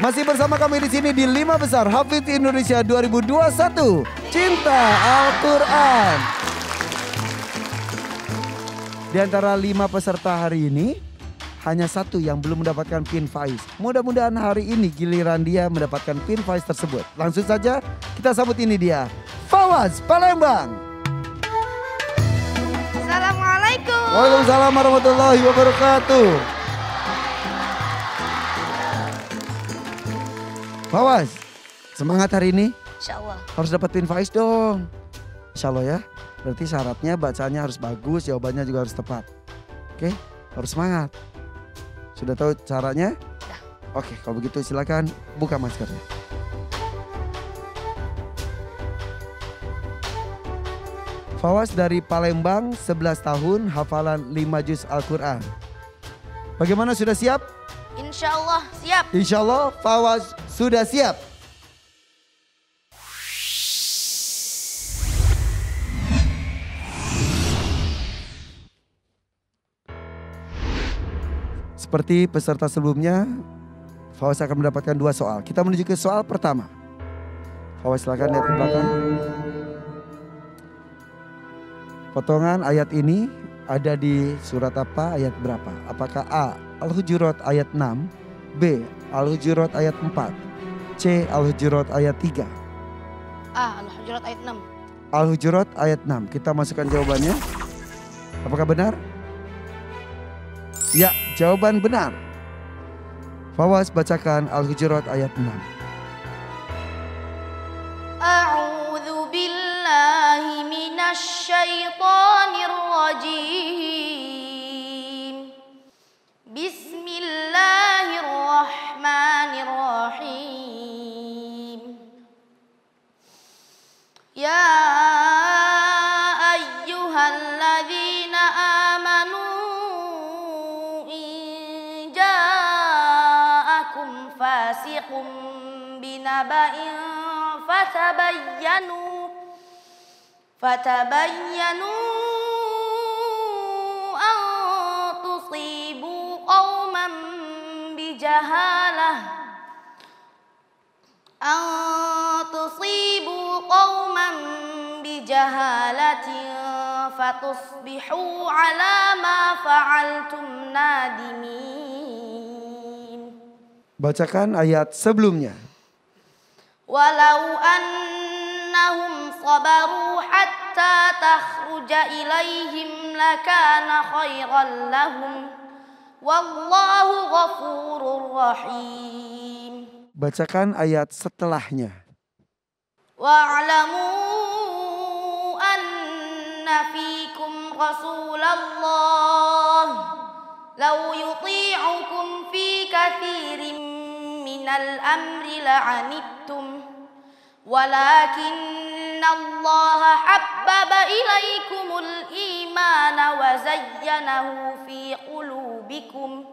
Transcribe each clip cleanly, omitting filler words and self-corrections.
Masih bersama kami di sini di 5 Besar Hafidz Indonesia 2021. Cinta Al-Quran. Di antara 5 peserta hari ini, hanya satu yang belum mendapatkan pin Faiz. Mudah-mudahan hari ini giliran dia mendapatkan pin Faiz tersebut. Langsung saja kita sambut ini dia, Fawaz Palembang. Assalamualaikum. Waalaikumsalam warahmatullahi wabarakatuh. Fawaz, semangat hari ini. Insya Allah. Harus dapat pin Faiz dong. Insya Allah ya. Berarti syaratnya bacaannya harus bagus, jawabannya juga harus tepat. Oke, harus semangat. Sudah tahu caranya? Sudah. Oke, kalau begitu silakan buka maskernya. Fawaz dari Palembang, 11 tahun, hafalan 5 juz Al-Quran. Bagaimana, sudah siap? Insya Allah siap. Insya Allah Fawaz sudah siap. Seperti peserta sebelumnya, Fawaz akan mendapatkan 2 soal. Kita menuju ke soal pertama. Fawaz silakan lihat ke belakang. Potongan ayat ini ada di surat apa, ayat berapa? Apakah A. Al-Hujurat ayat 6, B. Al-Hujurat ayat 4, C. Al-Hujurat ayat 3? Al-Hujurat ayat 6. Al-Hujurat ayat 6. Kita masukkan jawabannya. Apakah benar? Ya, jawaban benar. Fawaz bacakan Al-Hujurat ayat 6. A'udzu billahi minasy syaithanir rajim. Bismillahirrahmanirrahim. Ya ayyuhalladzina amanu in ja'akum fasiqun binaba'in fatabayyanu an tusibu qauman bijahalatin fatusbihu ala ma fa'altum nadimin. Bacakan ayat sebelumnya. Walau annahum sabaru hatta takhruja ilaihim lakana khairan lahum. Wallahu ghafurur rahim. Bacakan ayat setelahnya. Wa'lamu anna fikum Rasulullah law yuti'ukum fi kathirin minal amri la'anittum walakinna Allah habbaba ilaikumul imana wa zayyanahu fi qulubikum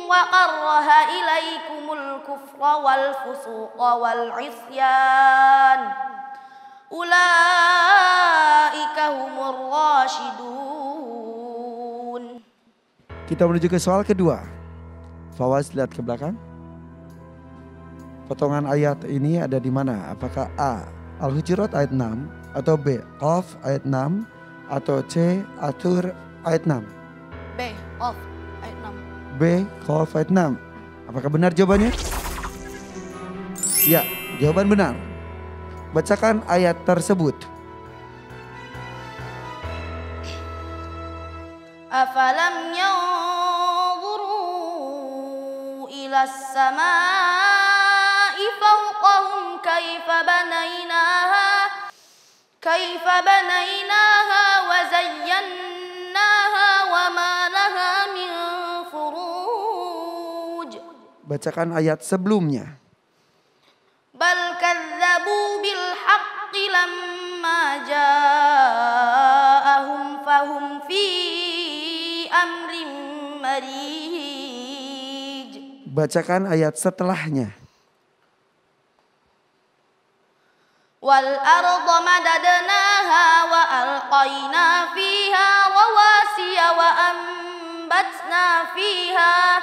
wa qarraha ilaikumul kufra wal fusuqa wal isyan ulaika humur rasyidun. Kita menuju ke soal kedua. Fawaz lihat ke belakang. Potongan ayat ini ada di mana? Apakah A. Al-Hujurat ayat 6 atau B. Qaf ayat 6 atau C. Atur ayat 6? B. Qaf ayat 6. B. Qaf ayat 6. Apakah benar jawabannya? Ya, jawaban benar. Bacakan ayat tersebut. Afalam yanzuru ila as-samaa'i fawqahum kaifa banaynaha wa zayyannaha wa ma laha min furuj. Bacakan ayat sebelumnya. Bal kadzabu bil haqqi lamma ja'ahum fahum fi amrin marij. Bacakan ayat setelahnya. Wal arda madadnaha wa alqaina fiha rawasiya wa ambatna fiha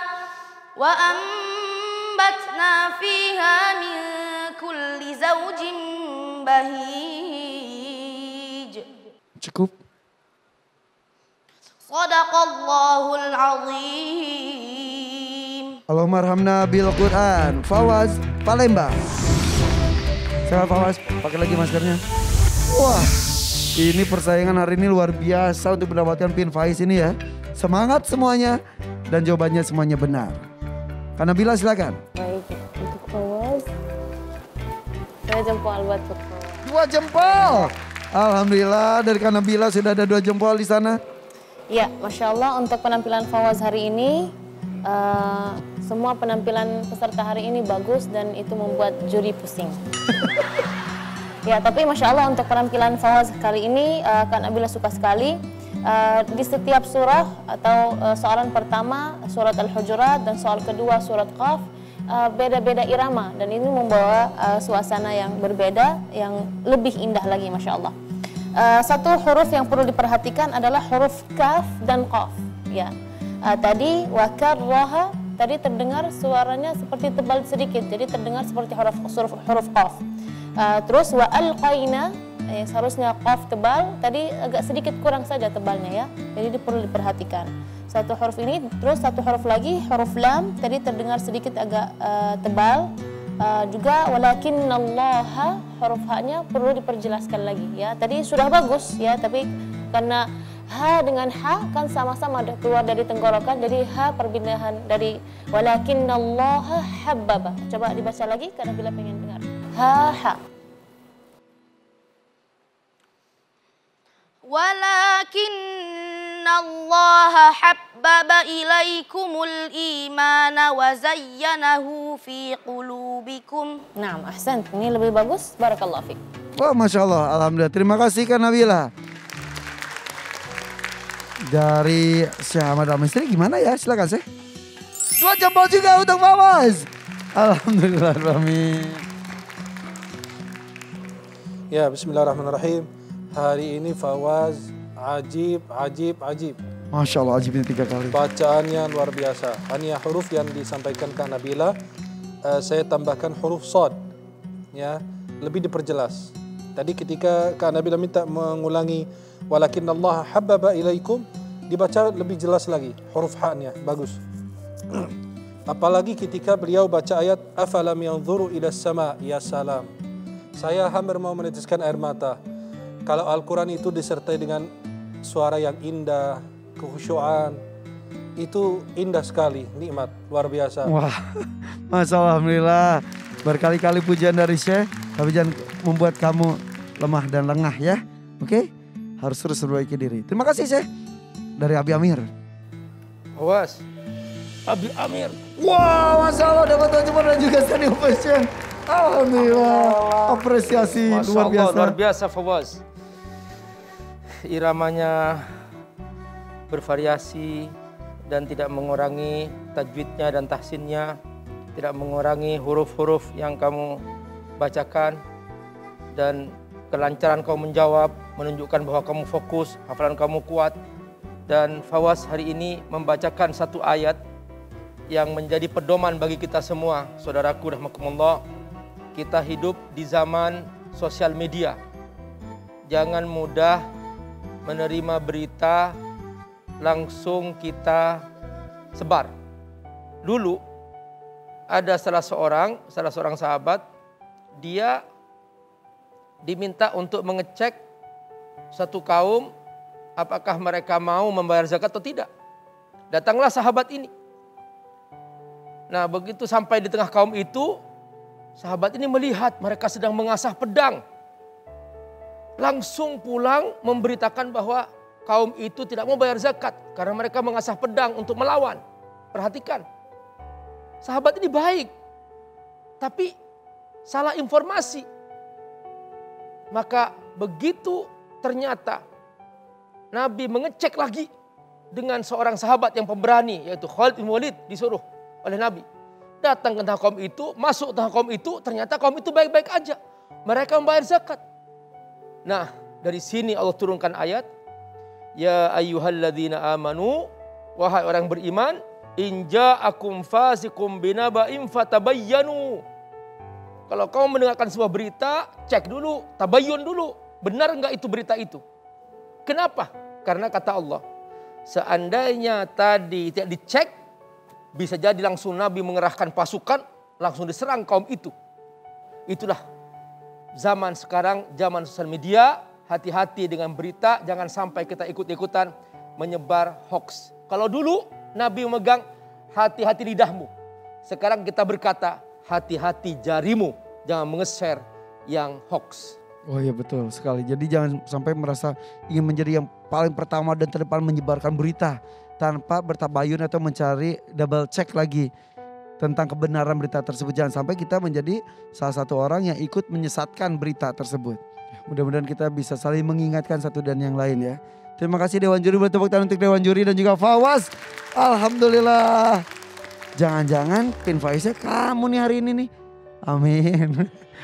وأنبتنا فيها من كل زوج بهيج. Cukup. Sadaqallahul azim. Allahumma arhamna bil Quran. Fawaz Palembang. Sehat Fawaz, pakai lagi maskernya. Wah, ini persaingan hari ini luar biasa untuk mendapatkan pin Faiz ini ya. Semangat semuanya dan jawabannya semuanya benar. Kak Nabila silakan. Baik, untuk Fawaz, saya jempol buat Fawaz. 2 jempol. Alhamdulillah dari Kak Nabila sudah ada 2 jempol di sana. Ya, Masya Allah untuk penampilan Fawaz hari ini, semua penampilan peserta hari ini bagus dan itu membuat juri pusing. Ya, tapi Masya Allah untuk penampilan Fawaz kali ini, Kak Nabila suka sekali. Di setiap surah atau soalan pertama surat Al-Hujurat dan soal kedua surat Qaf beda-beda irama dan ini membawa suasana yang berbeda yang lebih indah lagi Masya Allah. Satu huruf yang perlu diperhatikan adalah huruf kaf dan qaf. Ya, tadi wakarroha tadi terdengar suaranya seperti tebal sedikit, jadi terdengar seperti huruf qaf. Terus wa alqaina seharusnya qaf tebal, tadi agak sedikit kurang saja tebalnya ya. Jadi ini perlu diperhatikan. Satu huruf ini, terus satu huruf lagi huruf lam tadi terdengar sedikit agak tebal. Juga walakinnallaha huruf ha-nya perlu diperjelaskan lagi ya. Tadi sudah bagus ya, tapi karena ha dengan ha kan sama-sama keluar dari tenggorokan, jadi ha perpindahan dari walakinnallaha habbaba. Coba dibaca lagi karena bila pengen dengar. Ha. Walakinnallaha habbaba ilaikumul imana wa zayyanahu fi qulubikum. Nah, ahsan. Ini lebih bagus. Barakallahu fiik. Wah, Masya Allah. Alhamdulillah. Terima kasih Kak Nabila. Dari Syekh Ahmad Al-Misri gimana ya? Silakan Syekh. 2 jempol juga untuk Fawaz. Alhamdulillah. Amin. Ya, bismillahirrahmanirrahim. Hari ini Fawaz ajib. Masya Allah, ajibnya 3 kali. Bacaannya luar biasa. Hanya huruf yang disampaikan Kak Nabila, saya tambahkan huruf sod. Ya, lebih diperjelas. Tadi ketika Kak Nabila minta mengulangi walakinnallaha habbaba ilaikum, dibaca lebih jelas lagi huruf ha-nya, bagus. Apalagi ketika beliau baca ayat afalam yanzuru ila sama, ya salam. Saya hampir mau meneteskan air mata. Kalau Al-Quran itu disertai dengan suara yang indah, kekhusyuan, itu indah sekali, nikmat, luar biasa. Wah, Masya Allah, Alhamdulillah. Berkali-kali pujian dari Syekh, tapi jangan membuat kamu lemah dan lengah ya. Oke? Harus terus memperbaiki diri. Terima kasih Syekh. Dari Abi Amir. Awas, Abi Amir. Wah, Masya Allah dapat 2 jempol dan juga standing ovation. Alhamdulillah. Apresiasi luar biasa. Luar biasa Fawaz. Iramanya bervariasi dan tidak mengurangi tajwidnya dan tahsinnya, tidak mengurangi huruf-huruf yang kamu bacakan, dan kelancaran kamu menjawab menunjukkan bahwa kamu fokus, hafalan kamu kuat. Dan Fawaz hari ini membacakan satu ayat yang menjadi pedoman bagi kita semua. Saudaraku rahmakumullah, kita hidup di zaman sosial media. Jangan mudah menerima berita langsung kita sebar. Dulu ada salah seorang sahabat, dia diminta untuk mengecek satu kaum apakah mereka mau membayar zakat atau tidak. Datanglah sahabat ini. Nah, begitu sampai di tengah kaum itu, sahabat ini melihat mereka sedang mengasah pedang. Langsung pulang memberitakan bahwa kaum itu tidak mau bayar zakat karena mereka mengasah pedang untuk melawan. Perhatikan, sahabat ini baik, tapi salah informasi. Maka begitu ternyata Nabi mengecek lagi dengan seorang sahabat yang pemberani, yaitu Khalid bin Walid, disuruh oleh Nabi. Datang ke tengah kaum itu, masuk ke tengah kaum itu, ternyata kaum itu baik-baik aja. Mereka membayar zakat. Nah, dari sini Allah turunkan ayat, ya ayyuhalladzina amanu, wahai orang beriman, In ja'akum fasikum binaba'in fatabayyanu. Kalau kamu mendengarkan sebuah berita, cek dulu, tabayyun dulu. Benar enggak itu berita itu? Kenapa? Karena kata Allah, seandainya tadi tidak dicek, bisa jadi langsung Nabi mengerahkan pasukan, langsung diserang kaum itu. Itulah zaman sekarang, zaman sosial media. Hati-hati dengan berita, jangan sampai kita ikut-ikutan menyebar hoax. Kalau dulu Nabi memegang hati-hati lidahmu. Sekarang kita berkata hati-hati jarimu, jangan mengeser yang hoax. Oh iya betul sekali. Jadi jangan sampai merasa ingin menjadi yang paling pertama dan terdepan menyebarkan berita tanpa bertabayun atau mencari double check lagi tentang kebenaran berita tersebut. Jangan sampai kita menjadi salah satu orang yang ikut menyesatkan berita tersebut. Mudah-mudahan kita bisa saling mengingatkan satu dan yang lain ya. Terima kasih Dewan Juri, boleh tepuk tangan untuk Dewan Juri dan juga Fawaz. Alhamdulillah. Jangan-jangan pin Faiznya kamu nih hari ini nih. Amin.